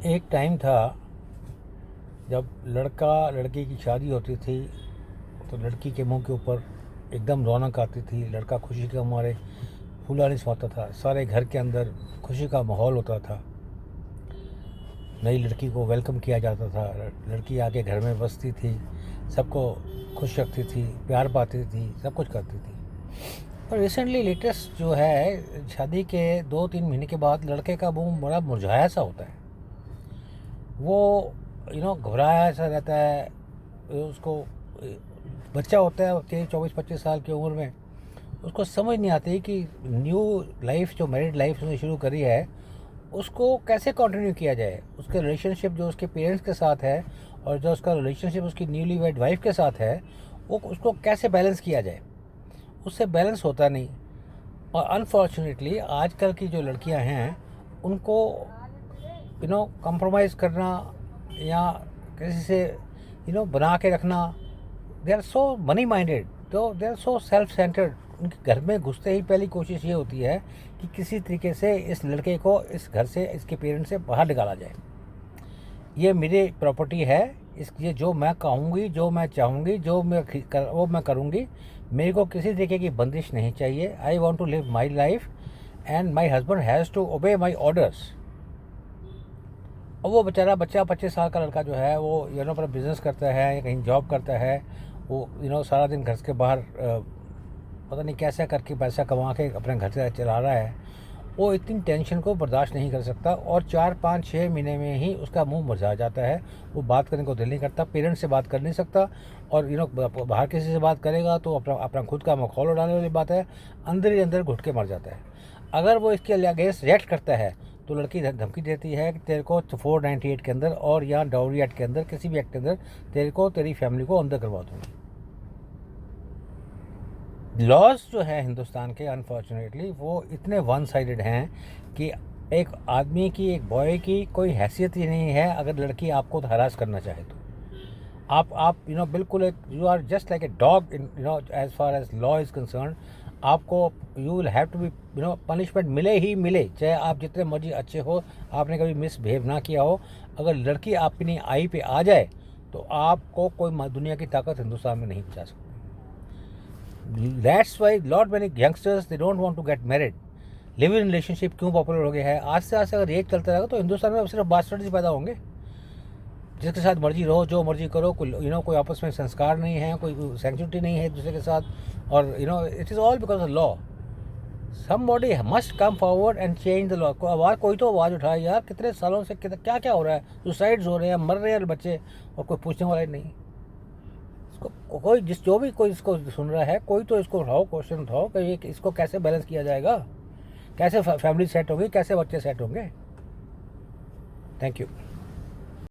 एक टाइम था जब लड़का लड़की की शादी होती थी तो लड़की के मुंह के ऊपर एकदम रौनक आती थी। लड़का खुशी के मारे फूला नहीं समाता था। सारे घर के अंदर खुशी का माहौल होता था। नई लड़की को वेलकम किया जाता था। लड़की आके घर में बसती थी, सबको खुश रखती थी, प्यार पाती थी, सब कुछ करती थी। पर रिसेंटली लेटेस्ट जो है, शादी के 2-3 महीने के बाद लड़के का मुंह बड़ा मुरझाया सा होता है। वो घबराया सा रहता है। उसको बच्चा होता है 23-24-25 साल की उम्र में, उसको समझ नहीं आती कि न्यू लाइफ जो मैरिड लाइफ उसने शुरू करी है उसको कैसे कंटिन्यू किया जाए। उसके रिलेशनशिप जो उसके पेरेंट्स के साथ है और जो उसका रिलेशनशिप उसकी न्यूली वेड वाइफ के साथ है, वो उसको कैसे बैलेंस किया जाए। उससे बैलेंस होता नहीं। और अनफॉर्चुनेटली आजकल की जो लड़कियां हैं उनको कंप्रोमाइज़ करना या किसी से बना के रखना, they are so money minded, तो they are so self centered. उनके घर में घुसते ही पहली कोशिश ये होती है कि किसी तरीके से इस लड़के को इस घर से, इसके पेरेंट्स से बाहर निकाला जाए। ये मेरी प्रॉपर्टी है, ये जो मैं कहूँगी, जो मैं चाहूँगी, वो मैं करूँगी। मेरे को किसी तरीके की बंदिश नहीं चाहिए। I want to live my life and my husband has to obey my orders. और वो बेचारा बच्चा 25 साल का लड़का जो है वो पर बिज़नेस करता है या कहीं जॉब करता है। वो सारा दिन घर के बाहर पता नहीं कैसे करके पैसा कमा के अपने घर से चला रहा है। वो इतनी टेंशन को बर्दाश्त नहीं कर सकता और 4-5-6 महीने में ही उसका मुंह मुरझा जाता है। वो बात करने को दिल नहीं करता, पेरेंट्स से बात कर नहीं सकता। और बाहर किसी से बात करेगा तो अपना अपना खुद का मखौल उड़ाने वाली बात है। अंदर ही अंदर घुट के मर जाता है। अगर वो इसके अगेंस्ट रिएक्ट करता है तो लड़की धमकी देती है कि तेरे को 498 के अंदर और या डाउरी एक्ट के अंदर, किसी भी एक्ट के अंदर तेरे को, तेरी फैमिली को अंदर करवा दूँगी। लॉज जो है हिंदुस्तान के, अनफॉर्चुनेटली वो इतने वन साइडेड हैं कि एक आदमी की, एक बॉय की कोई हैसियत ही नहीं है अगर लड़की आपको हरास करना चाहे तो। आप बिल्कुल एक, you are just like a dog in as far as law is concern. आपको you will have to be punishment मिले ही मिले, चाहे आप जितने मर्जी अच्छे हो, आपने कभी मिसबिहेव ना किया हो। अगर लड़की अपनी आई पे आ जाए तो आपको कोई दुनिया की ताकत हिंदुस्तान में नहीं बचा सकती। That's why lot many youngsters they don't want to get married. Live in relationship क्यों पॉपुलर हो गया है? आज से अगर ये चलता रहेगा तो हिंदुस्तान में सिर्फ बास्टर्ड ही पैदा होंगे। जिसके साथ मर्जी रहो, जो मर्जी करो, कोई आपस में संस्कार नहीं है, कोई सेंसिटिविटी नहीं है एक दूसरे के साथ। और it is all because of law. Somebody must come forward and change the law. कोई तो आवाज़ उठाए यार, कितने सालों से क्या क्या हो रहा है, सुसाइड्स हो रहे हैं, मर रहे हैं बच्चे, और कोई पूछने वाला ही नहीं। कोई जो भी कोई इसको सुन रहा है, कोई तो इसको उठाओ, क्वेश्चन उठाओ कि इसको कैसे बैलेंस किया जाएगा, कैसे फैमिली सेट होगी, कैसे बच्चे सेट होंगे। Thank you.